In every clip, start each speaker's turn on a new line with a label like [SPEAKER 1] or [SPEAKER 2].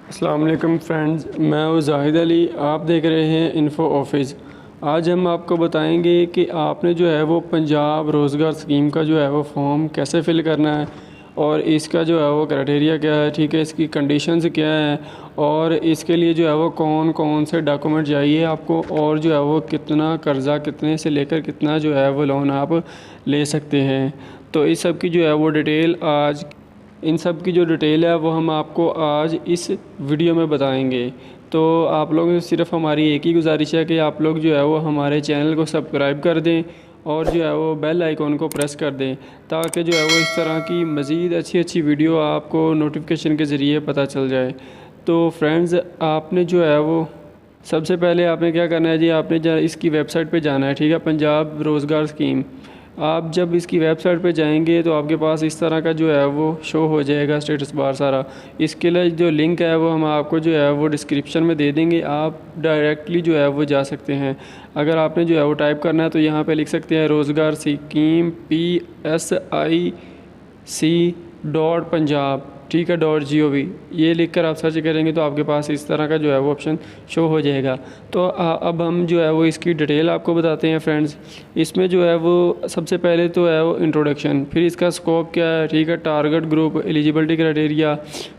[SPEAKER 1] अस्सलाम वालेकुम फ्रेंड्स, मैं हूँ जाहिद अली। आप देख रहे हैं इन्फो ऑफिस। आज हम आपको बताएंगे कि आपने जो है वो पंजाब रोज़गार स्कीम का जो है वो फॉर्म कैसे फ़िल करना है और इसका जो है वो क्राइटेरिया क्या है, ठीक है, इसकी कंडीशंस क्या है और इसके लिए जो है वो कौन कौन से डॉक्यूमेंट चाहिए आपको और जो है वो कितना कर्ज़ा कितने से लेकर कितना जो है वो लोन आप ले सकते हैं। तो इस सब की जो है वो डिटेल आज इन सब की जो डिटेल है वो हम आपको आज इस वीडियो में बताएंगे। तो आप लोगों से सिर्फ हमारी एक ही गुजारिश है कि आप लोग जो है वो हमारे चैनल को सब्सक्राइब कर दें और जो है वो बेल आइकॉन को प्रेस कर दें ताकि जो है वो इस तरह की मज़ीद अच्छी अच्छी वीडियो आपको नोटिफिकेशन के ज़रिए पता चल जाए। तो फ्रेंड्स, आपने जो है वो सबसे पहले आपने क्या करना है जी, आपने इसकी वेबसाइट पे जाना है, ठीक है, पंजाब रोज़गार स्कीम। आप जब इसकी वेबसाइट पे जाएंगे तो आपके पास इस तरह का जो है वो शो हो जाएगा स्टेटस बार सारा। इसके लिए जो लिंक है वो हम आपको जो है वो डिस्क्रिप्शन में दे देंगे, आप डायरेक्टली जो है वो जा सकते हैं। अगर आपने जो है वो टाइप करना है तो यहाँ पे लिख सकते हैं रोज़गार स्कीम PSIC.पंजाब, ठीक है, .gov। ये लिखकर आप सर्च करेंगे तो आपके पास इस तरह का जो है वो ऑप्शन शो हो जाएगा। तो अब हम जो है वो इसकी डिटेल आपको बताते हैं फ्रेंड्स। इसमें जो है वो सबसे पहले तो है वो इंट्रोडक्शन, फिर इसका स्कोप क्या है, ठीक है, टारगेट ग्रुप, एलिजिबिलिटी क्राइटेरिया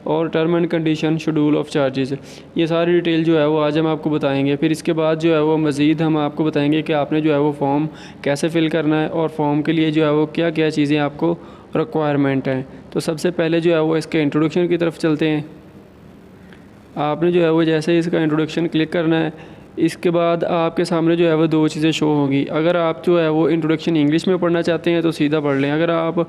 [SPEAKER 1] और term and condition, schedule of charges, ये सारी डिटेल जो है वो आज हम आपको बताएंगे। फिर इसके बाद जो है वो मज़ीद हम आपको बताएंगे कि आपने जो है वो फॉर्म कैसे फ़िल करना है और फॉर्म के लिए जो है वो क्या क्या चीज़ें आपको रिक्वायरमेंट है। तो सबसे पहले जो है वो इसके इंट्रोडक्शन की तरफ चलते हैं। आपने जो है वो जैसे ही इसका इंट्रोडक्शन क्लिक करना है, इसके बाद आपके सामने जो है वो दो चीज़ें शो होंगी। अगर आप जो है वो इंट्रोडक्शन इंग्लिश में पढ़ना चाहते हैं तो सीधा पढ़ लें। अगर आप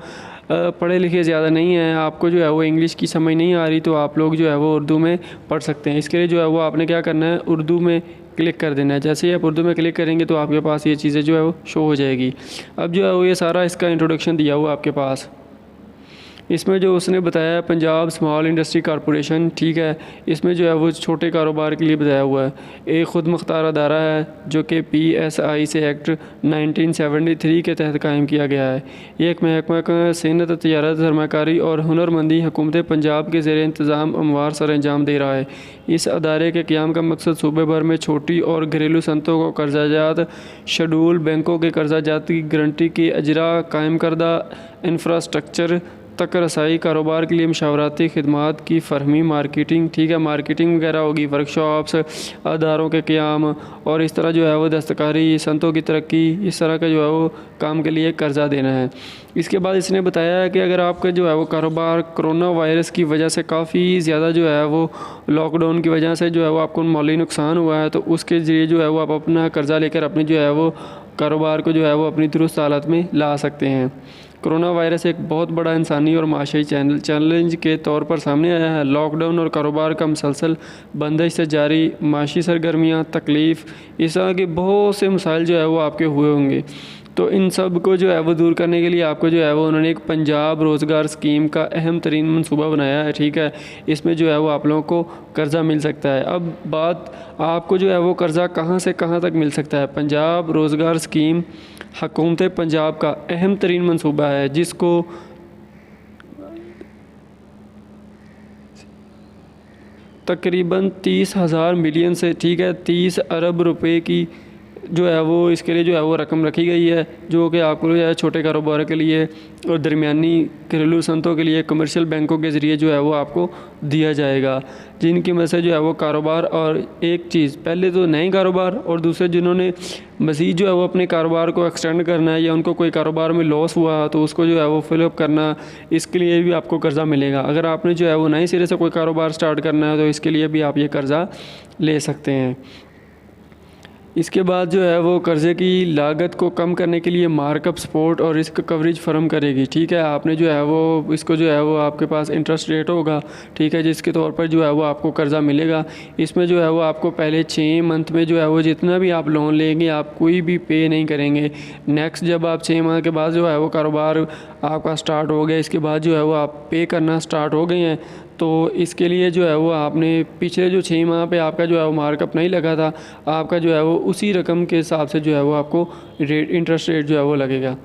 [SPEAKER 1] पढ़े लिखे ज़्यादा नहीं हैं, आपको जो है वो इंग्लिश की समझ नहीं आ रही, तो आप लोग जो है वो उर्दू में पढ़ सकते हैं। इसके लिए जो है वो आपने क्या करना है, उर्दू में क्लिक कर देना है। जैसे ही आप उर्दू में क्लिक करेंगे तो आपके पास ये चीज़ें जो है वो शो हो जाएगी। अब जो है वो ये सारा इसका इंट्रोडक्शन दिया हुआ आपके पास। इसमें जो उसने बताया है पंजाब स्मॉल इंडस्ट्री कॉरपोरेशन, ठीक है, इसमें जो है वो छोटे कारोबार के लिए बताया हुआ है। एक ख़ुद मुख्तार अदारा है जो कि PSI से एक्ट 1973 के तहत कायम किया गया है। ये एक महकमा सनअत, तजारत, सरमाकारी और हुनरमंदी हुकूमत पंजाब के ज़ेर इंतज़ाम अमवार सर अंजाम दे रहा है। इस अदारे के क़याम का मकसद सूबे भर में छोटी और घरेलू सनतों को कर्जाजात, शेड्यूल बैंकों के कर्जाजात की गारंटी के अजरा, कायम करदा इंफ्रास्ट्रक्चर तक रसाई, कारोबार के लिए मशावरती खिदमात की फरहमी, मार्केटिंग, ठीक है, मार्केटिंग वगैरह होगी, वर्कशॉप्स, अदारों के क़याम और इस तरह जो है वो दस्तकारी, संतों की तरक्की, इस तरह का जो है वो काम के लिए कर्ज़ा देना है। इसके बाद इसने बताया है कि अगर आपका जो है वो कारोबार कोरोना वायरस की वजह से काफ़ी ज़्यादा जो है वो लॉकडाउन की वजह से जो है वो आपको माली नुकसान हुआ है, तो उसके ज़रिए जो है वो आप अपना कर्ज़ा लेकर अपने जो है वो कारोबार को जो है वो अपनी दुरुस्त हालत में ला सकते हैं। कोरोना वायरस एक बहुत बड़ा इंसानी और माशी चैलेंज के तौर पर सामने आया है। लॉकडाउन और कारोबार का मुसलसल बंदिश से जारी माशी सरगर्मियाँ, तकलीफ़, इस तरह के बहुत से मसाइल जो है वो आपके हुए होंगे। तो इन सब को जो है वो दूर करने के लिए आपको जो है वो उन्होंने एक पंजाब रोज़गार स्कीम का अहम तरीन मनसूबा बनाया है, ठीक है। इसमें जो है वो आप लोगों को कर्ज़ा मिल सकता है। अब बात आपको जो है वो कर्ज़ा कहाँ से कहाँ तक मिल सकता है। पंजाब रोज़गार स्कीम हुकूमत पंजाब का अहम तरीन मनसूबा है जिसको तकरीबन 30,000 मिलियन से, ठीक है, 30 अरब रुपए की जो है वो इसके लिए जो है वो रकम रखी गई है, जो कि आपको जो है छोटे कारोबार के लिए और दरमियानी घरेलू सनतों के लिए कमर्शियल बैंकों के ज़रिए जो है वो आपको दिया जाएगा, जिनकी मदद से जो है वो कारोबार और एक चीज़ पहले तो नए कारोबार और दूसरे जिन्होंने मज़ीद जो है वो अपने कारोबार को एक्सटेंड करना है या उनको कोई कारोबार में लॉस हुआ तो उसको जो है वो फिलअप करना, इसके लिए भी आपको कर्ज़ा मिलेगा। अगर आपने जो है वो नए सिरे से कोई कारोबार स्टार्ट करना है तो इसके लिए भी आप ये कर्ज़ा ले सकते हैं। इसके बाद जो है वो कर्ज़े की लागत को कम करने के लिए मार्कअप सपोर्ट और रिस्क कवरेज फर्म करेगी, ठीक है। आपने जो है वो इसको जो है वो आपके पास इंटरेस्ट रेट होगा, ठीक है, जिसके तौर पर जो है वो आपको कर्ज़ा मिलेगा। इसमें जो है वो आपको पहले 6 मंथ में जो है वो जितना भी आप लोन लेंगे आप कोई भी पे नहीं करेंगे। नेक्स्ट जब आप 6 माह के बाद जो है वो कारोबार आपका स्टार्ट हो गया, इसके बाद जो है वो आप पे करना स्टार्ट हो गए हैं, तो इसके लिए जो है वो आपने पिछले जो 6 माह पे आपका जो है वो मार्कअप नहीं लगा था, आपका जो है वो उसी रकम के हिसाब से जो है वो आपको रेट इंटरेस्ट रेट जो है वो लगेगा।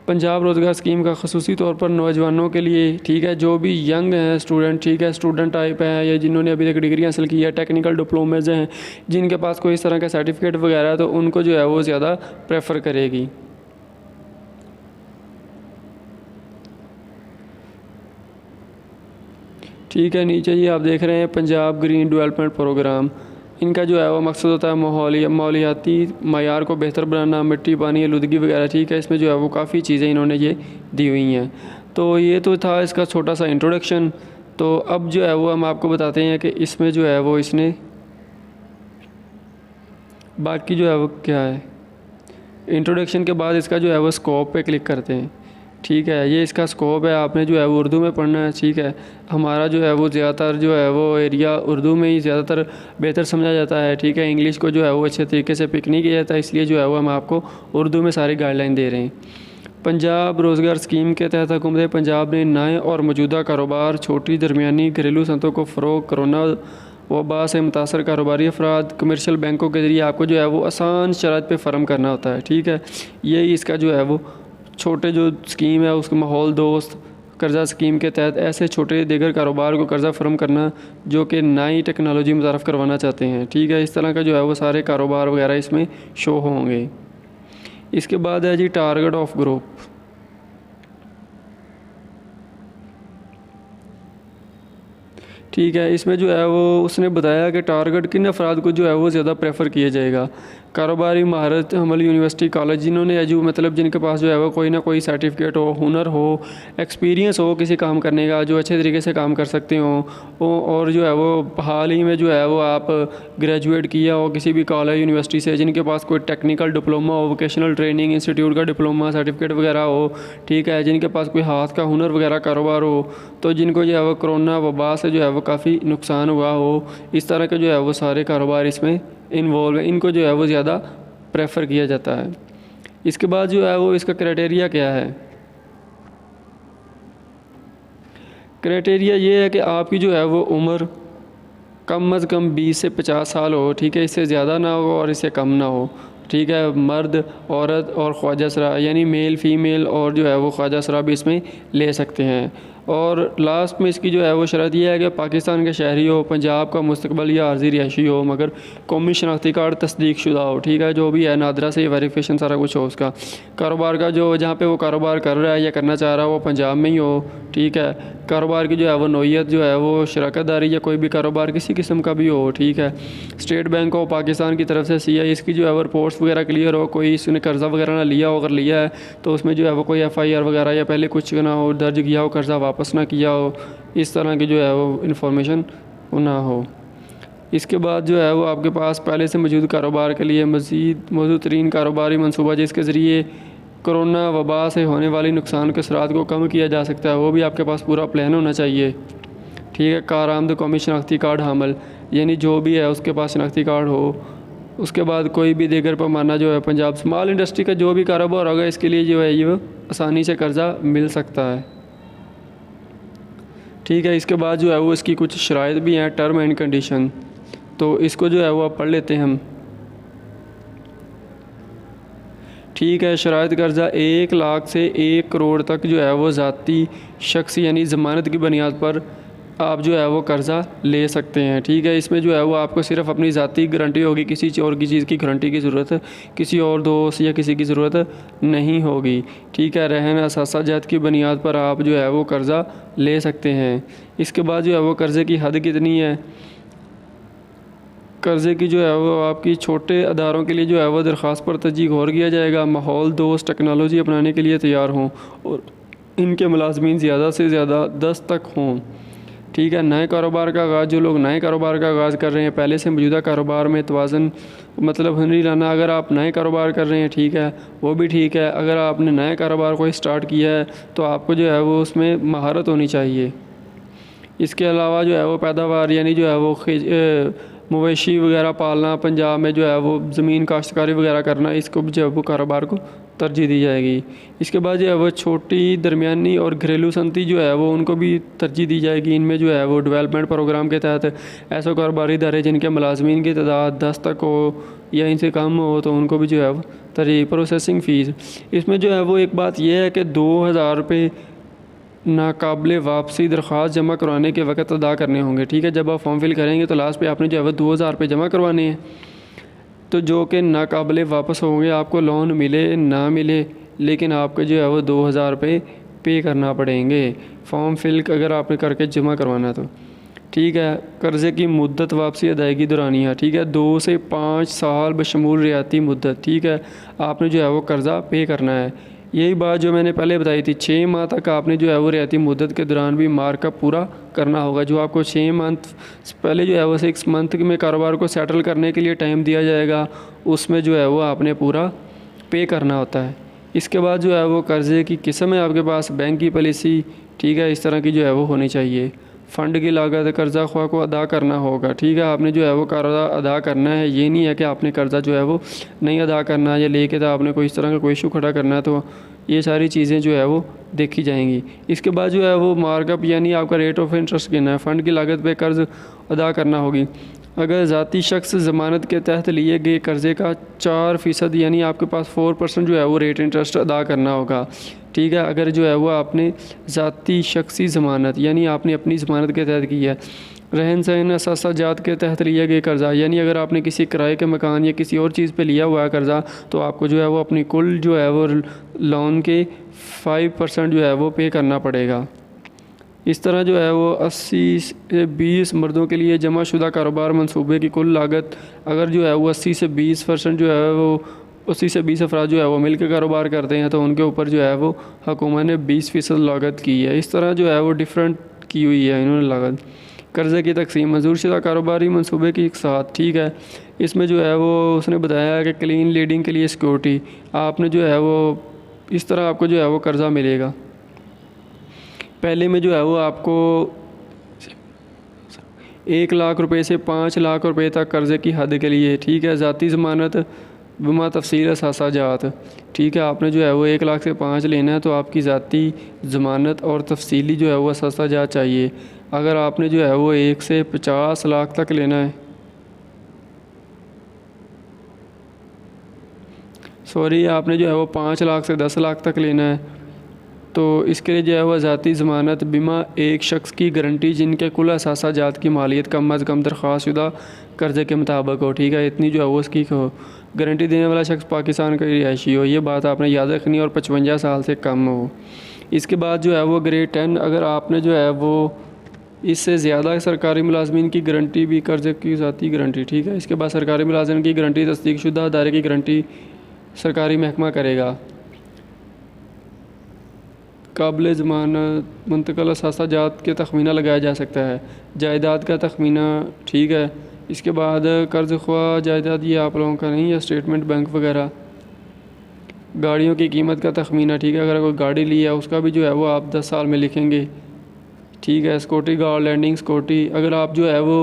[SPEAKER 1] पंजाब रोज़गार स्कीम का ख़ुसूसी तौर पर नौजवानों के लिए, ठीक है, जो भी यंग हैं स्टूडेंट, ठीक है, स्टूडेंट टाइप हैं या जिन्होंने अभी तक डिग्री हासिल की है, टेक्निकल डिप्लोमेज हैं, जिनके पास कोई इस तरह का सर्टिफिकेट वगैरह है, तो उनको जो है वो ज़्यादा प्रेफर करेगी। ठीक है, नीचे जी आप देख रहे हैं पंजाब ग्रीन डेवलपमेंट प्रोग्राम। इनका जो है वो मकसद होता है माहौलियाती मायार को बेहतर बनाना, मिट्टी पानी आलूदगी वगैरह, ठीक है। इसमें जो है वो काफ़ी चीज़ें इन्होंने ये दी हुई हैं। तो ये तो था इसका छोटा सा इंट्रोडक्शन। तो अब जो है वो हम आपको बताते हैं कि इसमें जो है वो इसने बाकी जो है वो क्या है। इंट्रोडक्शन के बाद इसका जो है वो स्कोप पे क्लिक करते हैं, ठीक है। ये इसका स्कोप है, आपने जो है वो उर्दू में पढ़ना है, ठीक है। हमारा जो है वो ज़्यादातर जो है वो एरिया उर्दू में ही ज़्यादातर बेहतर समझा जाता है, ठीक है। इंग्लिश को जो है वो अच्छे तरीके से पिक नहीं किया जाता, इसलिए जो है वो हम आपको उर्दू में सारी गाइडलाइन दे रहे हैं। पंजाब रोज़गार स्कीम के तहत हुकूमत पंजाब ने नए और मौजूदा कारोबार, छोटी दरमियानी घरेलू सनतों को फ़रोग़, कोरोना वबा से मुतासर कारोबारी अफराद, कमर्शियल बैंकों के ज़रिए आपको जो है वो आसान शरात पे फ़र्म करना होता है, ठीक है। यही इसका जो है वो छोटे जो स्कीम है उसके माहौल दोस्त कर्ज़ा स्कीम के तहत ऐसे छोटे दीगर कारोबार को कर्ज़ा फ़र्म करना जो कि नई टेक्नोलॉजी मुतारफ़ करवाना चाहते हैं, ठीक है। इस तरह का जो है वो सारे कारोबार वगैरह इसमें शो होंगे। इसके बाद है जी टारगेट ऑफ ग्रुप। ठीक है, इसमें जो है वो उसने बताया कि टारगेट किन अफराद को जो है वो ज़्यादा प्रेफर किया जाएगा। कारोबारी महारत हमल यूनिवर्सिटी कॉलेज, जिन्होंने मतलब जिनके पास जो है वो कोई ना कोई सर्टिफिकेट हो, हुनर हो, एक्सपीरियंस हो किसी काम करने का, जो अच्छे तरीके से काम कर सकते हो और जो है वो हाल ही में जो है वो आप ग्रेजुएट किया हो किसी भी कॉलेज यूनिवर्सिटी से, जिनके पास कोई टेक्निकल डिप्लोमा हो, वोकेशनल ट्रेनिंग इंस्टीट्यूट का डिप्लोमा सर्टिफिकेट वगैरह हो, ठीक है, जिनके पास कोई हाथ का हुनर वगैरह कारोबार हो, तो जिनको जो है वो कोरोना वबा से जो है वो काफ़ी नुकसान हुआ हो, इस तरह के जो है वो सारे कारोबार इसमें इन्वॉल्व है, इनको जो है वो ज़्यादा प्रेफर किया जाता है। इसके बाद जो है वो इसका क्राइटेरिया क्या है। क्राइटेरिया ये है कि आपकी जो है वो उम्र कम अज़ कम 20 से 50 साल हो, ठीक है, इससे ज़्यादा ना हो और इससे कम ना हो, ठीक है। मर्द, औरत और ख्वाजा सरा यानी मेल फीमेल और जो है वो ख्वाजा सरा भी इसमें ले सकते हैं। और लास्ट में इसकी जो है वो शर्त यह है कि पाकिस्तान के शहरी हो, पंजाब का मुस्तकबल या आर्जी रिहायशी हो, मगर कौमी शनाख्ती कार्ड तस्दीक शुदा हो, ठीक है, जो भी है नादरा से वेरिफिकेशन सारा कुछ हो उसका। कारोबार का जो जहाँ पे वो कारोबार कर रहा है या करना चाह रहा है वो पंजाब में ही हो, ठीक है। कारोबार की जो है वो नोयत जो है वो शराकतदारी या कोई भी कारोबार किसी किस्म का भी हो, ठीक है। स्टेट बैंक ऑफ पाकिस्तान की तरफ से CI इसकी जो है वो रिपोर्ट्स वगैरह क्लियर हो, कोई इसने कर्ज़ा वगैरह ना लिया हो, अगर लिया है तो उसमें जो है वो कोई FIR वगैरह या पहले कुछ ना हो दर्ज किया हो, कर्ज़ा वापस ना किया हो, इस तरह की जो है वो इन्फॉर्मेशन ना हो। इसके बाद जो है वो आपके पास पहले से मौजूद कारोबार के लिए मौजूद तरीन कारोबारी मनसूबा जिसके ज़रिए कोरोना वबा से होने वाली नुकसान के असरात को कम किया जा सकता है, वो भी आपके पास पूरा प्लान होना चाहिए, ठीक है। कारआमद कौमी शनाख्ती कार्ड हामिल, यानी जो भी है उसके पास शनाख्ती कार्ड हो। उसके बाद कोई भी दीगर पैमाना जो है पंजाब स्मॉल इंडस्ट्री का जो भी कारोबार होगा इसके लिए जो है ये आसानी से कर्ज़ा मिल सकता है, ठीक है। इसके बाद जो है वो इसकी कुछ शराइत भी हैं, टर्म एंड कंडीशन, तो इसको जो है वो आप पढ़ लेते हैं हम, ठीक है। शराइत कर्ज़ा 1 लाख से 1 करोड़ तक जो है वो ज़ाती शख्स यानी ज़मानत की बुनियाद पर आप जो है वो कर्ज़ा ले सकते हैं, ठीक है। इसमें जो है वो आपको सिर्फ अपनी ज़ाती गारंटी होगी, किसी और की चीज़ की गारंटी की ज़रूरत किसी और दोस्त या किसी की ज़रूरत नहीं होगी, ठीक है। रहन असासा जात की बुनियाद पर आप जो है वो कर्ज़ा ले सकते हैं। इसके बाद जो है वो कर्ज़े की हद कितनी है। कर्ज़े की जो है वो आपकी छोटे अदारों के लिए जो है वो दरख्वास्त पर तरजीह गौर किया जाएगा, माहौल दोस्त टेक्नोलॉजी अपनाने के लिए तैयार हों और इनके मुलाजमीन ज़्यादा से ज़्यादा 10 तक हों, ठीक है। नए कारोबार का आगाज़, जो लोग नए कारोबार का आगाज़ कर रहे हैं, पहले से मौजूदा कारोबार में तवाज़न मतलब हुनरी लाना, अगर आप नए कारोबार कर रहे हैं, ठीक है, वो भी ठीक है। अगर आपने नए कारोबार को स्टार्ट किया है तो आपको जो है वो उसमें महारत होनी चाहिए। इसके अलावा जो है वो पैदावार यानी जो है वो मवेशी वगैरह पालना, पंजाब में जो है वो ज़मीन काश्तकारी वगैरह करना, इसको जो है वो कारोबार को तरजीह दी जाएगी। इसके बाद जो है वो छोटी, दरमियानी और घरेलू सनती जो है वो उनको भी तरजीह दी जाएगी। इनमें जो है वो डेवलपमेंट प्रोग्राम के तहत ऐसे कारोबारी इदारे जिनके मुलाजमीन की तादाद 10 तक हो या इनसे कम हो तो उनको भी जो है वो तरजीह। प्रोसेसिंग फ़ीस, इसमें जो है वो एक बात यह है कि 2000 रुपये नाकाबिले वापसी दरख्वास्त जमा करवाने के वक्त अदा करने होंगे। ठीक है, जब आप फॉर्म फिल करेंगे तो लास्ट पे आपने जो है वो 2000 रुपये जमा करवाने हैं, तो जो कि नाकाबिले वापस होंगे। आपको लोन मिले ना मिले लेकिन आपको जो है वो 2000 रुपये पे करना पड़ेंगे फॉर्म फिल अगर आपने करके जमा करवाना तो। ठीक है, कर्ज़े की मुद्दत वापसी अदायगी दौरानिया, ठीक है, 2 से 5 साल बशमूल रियाती मुद्दत। ठीक है, आपने जो है वो कर्ज़ा पे करना है। यही बात जो मैंने पहले बताई थी, 6 माह तक आपने जो है वो रियाती मुद्दत के दौरान भी मार्कअप पूरा करना होगा। जो आपको 6 मंथ पहले जो है वो 6 मंथ में कारोबार को सेटल करने के लिए टाइम दिया जाएगा, उसमें जो है वो आपने पूरा पे करना होता है। इसके बाद जो है वो कर्ज़े की किस्म है आपके पास, बैंक की पॉलिसी, ठीक है, इस तरह की जो है वो होनी चाहिए। फ़ंड की लागत, कर्ज़ा ख्वाह को अदा करना होगा। ठीक है, आपने जो है वो कर्ज़ा अदा करना है, ये नहीं है कि आपने कर्ज़ा जो है वो नहीं अदा करना या लेके तो आपने कोई इस तरह का कोई इशू खड़ा करना है, तो ये सारी चीज़ें जो है वो देखी जाएंगी। इसके बाद जो है वो मार्कअप यानी आपका रेट ऑफ इंटरेस्ट गिनना है। फ़ंड की लागत पे कर्ज़ अदा करना होगी। अगर ज़ाती शख्स ज़मानत के तहत लिए गए कर्ज़े का 4% यानी आपके पास 4% जो है वो रेट इंटरेस्ट अदा करना होगा। ठीक है, अगर जो है वो आपने ज़ाती शख्सी ज़मानत यानी आपने अपनी ज़मानत के तहत की है। रहन सहन असासाजात के तहत लिया गया कर्ज़ा यानी अगर आपने किसी किराए के मकान या किसी और चीज़ पे लिया हुआ है कर्ज़ा, तो आपको जो है वो अपनी कुल जो है वो लोन के 5% जो है वो पे करना पड़ेगा। इस तरह जो है वो 80 से 20 मर्दों के लिए जमा शुदा कारोबार मंसूबे की कुल लागत अगर जो है वो 80 से 20% जो है वो 80 से 20 अफराद जो है वो मिल के कारोबार करते हैं, तो उनके ऊपर जो है वो हुकूमत ने 20% लागत की है। इस तरह जो है वो डिफरेंट की हुई है इन्होंने लागत। कर्ज़े की तकसीम, मंजूर शुदा कारोबारी मंसूबे की एक साथ। ठीक है, इसमें जो है वो उसने बताया है कि क्लीन लीडिंग के लिए सिक्योरिटी, आपने जो है वो इस तरह आपको जो है वो कर्ज़ा मिलेगा। पहले में जो है वो आपको 1 लाख रुपए से 5 लाख रुपए तक कर्ज़े की हद के लिए। ठीक है, ज़ाती ज़मानत बिमा तफसील असासाजात। ठीक है, आपने जो है वो 1 लाख से 5 लेना है तो आपकी ज़ाती ज़मानत और तफसीली जो है वो असासाजात चाहिए। अगर आपने जो है वो 1 से 50 लाख तक लेना है, सॉरी, आपने जो है वो 5 लाख से 10 लाख तक लेना है, तो इसके लिए जो है वह ज़ाती ज़मानत बिमा एक शख्स की गारंटी जिनके कुल असासाजात की मालियत कम अज़ कम दरख्वास्त शुदा कर्ज़े के मुताबिक हो। ठीक है, इतनी जो है वो उसकी हो। गारंटी देने वाला शख्स पाकिस्तान का रिहायशी हो, ये बात आपने याद रखनी, और 55 साल से कम हो। इसके बाद जो है वो ग्रेड 10, अगर आपने जो है वो इससे ज़्यादा सरकारी मुलाजमीन की गारंटी भी कर्ज़े की ज़ाती गारंटी। ठीक है, इसके बाद सरकारी मुलाजिम की गारंटी तस्दीक शुदा अदारे की गारंटी सरकारी महकमा करेगा। काबिल ज़मानत मुंतकिल असासाजात के तखमीना लगाया जा सकता है। जायदाद का तखमीना, ठीक है, इसके बाद कर्ज़ ख्वाह जायदाद ये आप लोगों का नहीं है, स्टेटमेंट बैंक वगैरह। गाड़ियों की कीमत का तखमीना, ठीक है, अगर कोई गाड़ी ली है उसका भी जो है वो आप 10 साल में लिखेंगे। ठीक है, सिक्योरिटी गार्ड, लैंडिंग सिक्योरिटी, अगर आप जो है वो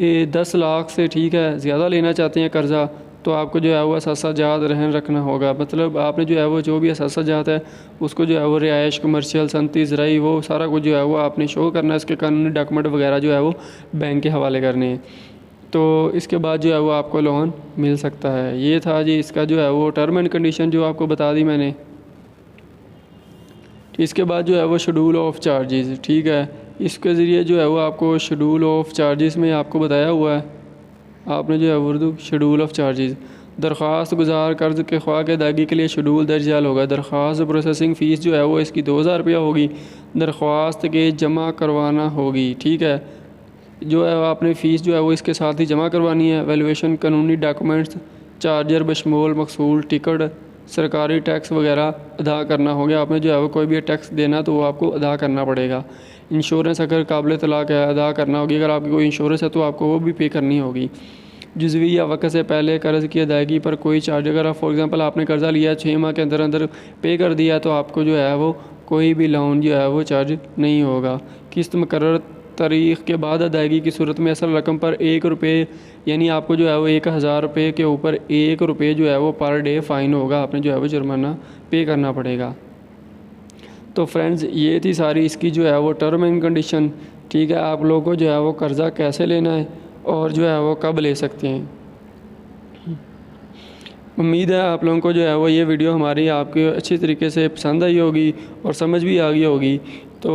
[SPEAKER 1] 10 लाख से, ठीक है, ज़्यादा लेना चाहते हैं कर्ज़ा, तो आपको जो है वो असासाजात रहन रखना होगा। मतलब आपने जो है वो जो भी असासाजात है उसको जो है वो रिहाइश, कमर्शियल, सनती, ज़राई, वो सारा कुछ जो है वो आपने शो करना है। इसके कानूनी डॉक्यूमेंट वगैरह जो है वो बैंक के हवाले करने हैं, तो इसके बाद जो है वो आपको लोन मिल सकता है। ये था जी इसका जो है वो टर्म एंड कंडीशन जो आपको बता दी मैंने। इसके बाद जो है वो शेड्यूल ऑफ चार्जेस। ठीक है, इसके ज़रिए जो है वो आपको शेड्यूल ऑफ चार्जेस में आपको बताया हुआ है, आपने जो है उर्दू शेड्यूल ऑफ चार्जेस, दरख्वास्त गुजार कर्ज़ के ख्वाह के अदायगी के लिए शेड्यूल दर्ज झैल होगा। दरख्वास्त प्रोसेसिंग फ़ीस जो है वो इसकी 2000 रुपया होगी, दरख्वास्त के जमा करवाना होगी। ठीक है, जो है आपने फ़ीस जो है वो इसके साथ ही जमा करवानी है। वैल्यूएशन, कानूनी डॉक्यूमेंट्स, चार्जर बशमूल मकसूल टिकट, सरकारी टैक्स वगैरह अदा करना होगा। आपने जो है वो कोई भी टैक्स देना तो वो आपको अदा करना पड़ेगा। इंश्योरेंस अगर काबिल तलाक़ है अदा करना होगी, अगर आपकी कोई इंश्योरेंस है तो आपको वो भी पे करनी होगी। जुज़वी या वक़्त से पहले कर्ज़ की अदायगी पर कोई चार्ज, अगर आप फॉर एग्ज़ाम्पल आपने कर्ज़ा लिया 6 माह के अंदर अंदर पे कर दिया तो आपको जो है वो कोई भी लोन जो है वो चार्ज नहीं होगा। किस्त मुकर्रर तारीख़ के बाद अदायगी की सूरत में असल रकम पर 1 रुपये यानी आपको जो है वो 1000 रुपये के ऊपर 1 रुपये जो है वो पर डे फ़ाइन होगा, आपने जो है वो जुर्माना पे करना पड़ेगा। तो फ्रेंड्स ये थी सारी इसकी जो है वो टर्म एंड कंडीशन। ठीक है, आप लोगों को जो है वो कर्ज़ा कैसे लेना है और जो है वो कब ले सकते हैं। उम्मीद है आप लोगों को जो है वो ये वीडियो हमारी आपके अच्छी तरीके से पसंद आई होगी और समझ भी आ गई होगी। तो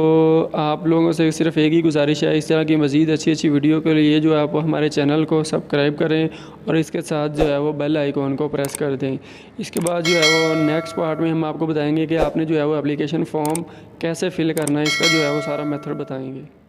[SPEAKER 1] आप लोगों से सिर्फ एक ही गुजारिश है, इस तरह की मज़ीद अच्छी अच्छी वीडियो के लिए जो है आप हमारे चैनल को सब्सक्राइब करें और इसके साथ जो है वो बेल आइकॉन को प्रेस कर दें। इसके बाद जो है वो नेक्स्ट पार्ट में हम आपको बताएंगे कि आपने जो है वो एप्लीकेशन फॉर्म कैसे फ़िल करना है, इसका जो है वो सारा मेथड बताएंगे।